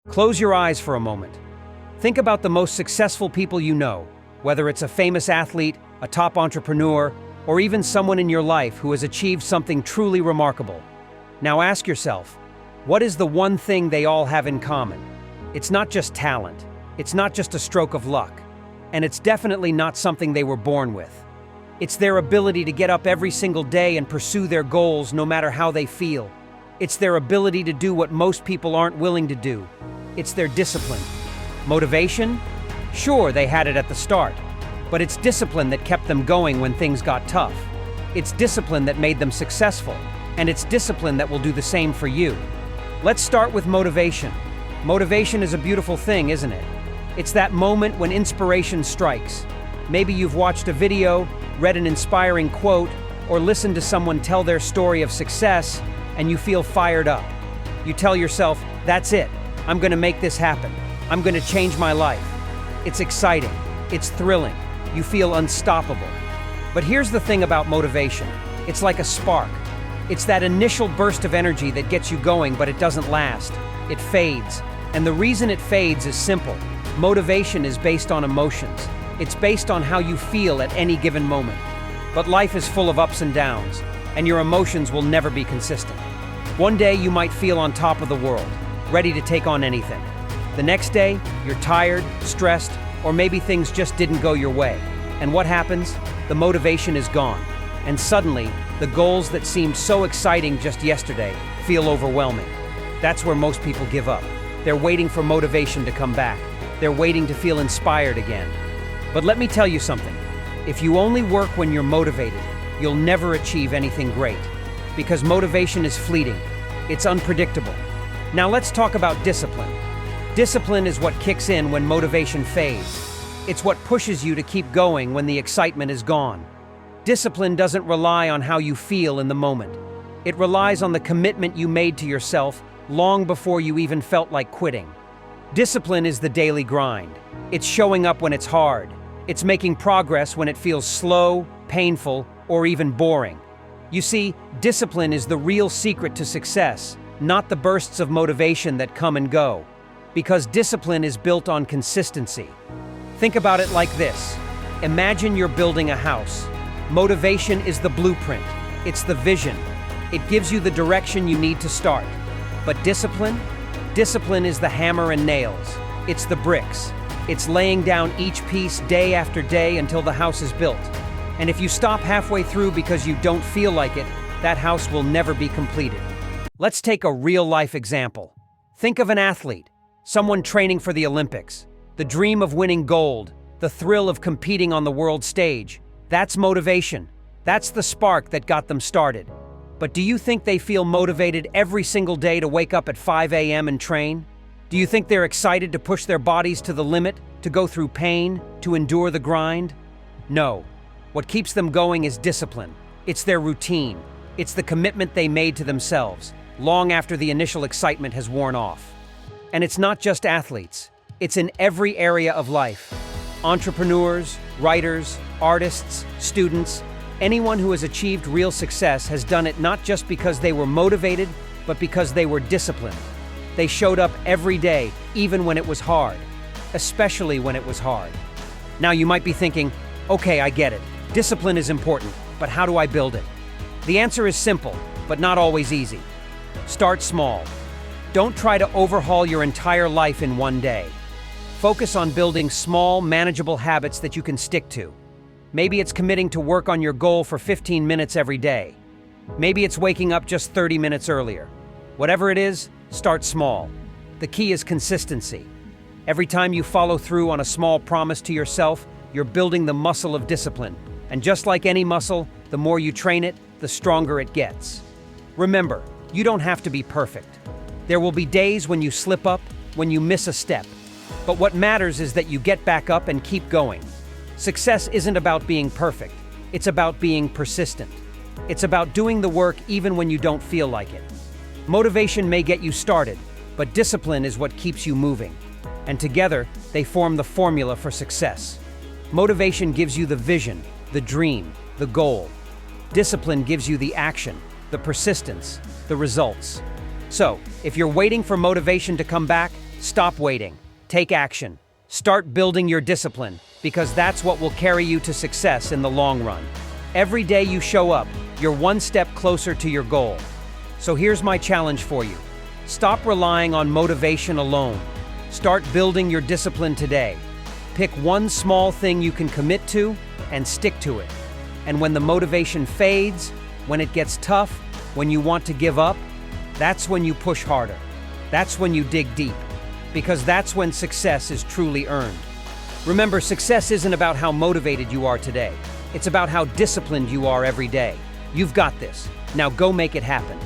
Close your eyes for a moment. Think about the most successful people you know, whether it's a famous athlete, a top entrepreneur, or even someone in your life who has achieved something truly remarkable. Now ask yourself, what is the one thing they all have in common? It's not just talent. It's not just a stroke of luck. And it's definitely not something they were born with. It's their ability to get up every single day and pursue their goals no matter how they feel. It's their ability to do what most people aren't willing to do. It's their discipline. Motivation? Sure, they had it at the start, but it's discipline that kept them going when things got tough. It's discipline that made them successful, and it's discipline that will do the same for you. Let's start with motivation. Motivation is a beautiful thing, isn't it? It's that moment when inspiration strikes. Maybe you've watched a video, read an inspiring quote, or listened to someone tell their story of success, and you feel fired up. You tell yourself, that's it. I'm going to make this happen. I'm going to change my life. It's exciting. It's thrilling. You feel unstoppable. But here's the thing about motivation. It's like a spark. It's that initial burst of energy that gets you going, but it doesn't last. It fades. And the reason it fades is simple. Motivation is based on emotions. It's based on how you feel at any given moment. But life is full of ups and downs, and your emotions will never be consistent. One day you might feel on top of the world, ready to take on anything. The next day, you're tired, stressed, or maybe things just didn't go your way. And what happens? The motivation is gone. And suddenly, the goals that seemed so exciting just yesterday feel overwhelming. That's where most people give up. They're waiting for motivation to come back. They're waiting to feel inspired again. But let me tell you something. If you only work when you're motivated, you'll never achieve anything great. Because motivation is fleeting. It's unpredictable. Now let's talk about discipline. Discipline is what kicks in when motivation fades. It's what pushes you to keep going when the excitement is gone. Discipline doesn't rely on how you feel in the moment. It relies on the commitment you made to yourself long before you even felt like quitting. Discipline is the daily grind. It's showing up when it's hard. It's making progress when it feels slow, painful, or even boring. You see, discipline is the real secret to success, not the bursts of motivation that come and go. Because discipline is built on consistency. Think about it like this. Imagine you're building a house. Motivation is the blueprint. It's the vision. It gives you the direction you need to start. But discipline? Discipline is the hammer and nails. It's the bricks. It's laying down each piece day after day until the house is built. And if you stop halfway through because you don't feel like it, that house will never be completed. Let's take a real-life example. Think of an athlete. Someone training for the Olympics, the dream of winning gold, the thrill of competing on the world stage. That's motivation. That's the spark that got them started. But do you think they feel motivated every single day to wake up at 5 a.m. and train? Do you think they're excited to push their bodies to the limit, to go through pain, to endure the grind? No. What keeps them going is discipline. It's their routine. It's the commitment they made to themselves, long after the initial excitement has worn off. And it's not just athletes. It's in every area of life. Entrepreneurs, writers, artists, students, anyone who has achieved real success has done it not just because they were motivated, but because they were disciplined. They showed up every day, even when it was hard, especially when it was hard. Now you might be thinking, okay, I get it. Discipline is important, but how do I build it? The answer is simple, but not always easy. Start small. Don't try to overhaul your entire life in one day. Focus on building small, manageable habits that you can stick to. Maybe it's committing to work on your goal for 15 minutes every day. Maybe it's waking up just 30 minutes earlier. Whatever it is, start small. The key is consistency. Every time you follow through on a small promise to yourself, you're building the muscle of discipline. And just like any muscle, the more you train it, the stronger it gets. Remember, you don't have to be perfect. There will be days when you slip up, when you miss a step. But what matters is that you get back up and keep going. Success isn't about being perfect. It's about being persistent. It's about doing the work even when you don't feel like it. Motivation may get you started, but discipline is what keeps you moving. And together, they form the formula for success. Motivation gives you the vision, the dream, the goal. Discipline gives you the action, the persistence, the results. So, if you're waiting for motivation to come back, Stop waiting. Take action. Start building your discipline, because that's what will carry you to success in the long run. Every day you show up, you're one step closer to your goal. So here's my challenge for you. Stop relying on motivation alone. Start building your discipline today. Pick one small thing you can commit to and stick to it. And when the motivation fades, when it gets tough, when you want to give up, that's when you push harder. That's when you dig deep. Because that's when success is truly earned. Remember, success isn't about how motivated you are today. It's about how disciplined you are every day. You've got this. Now go make it happen.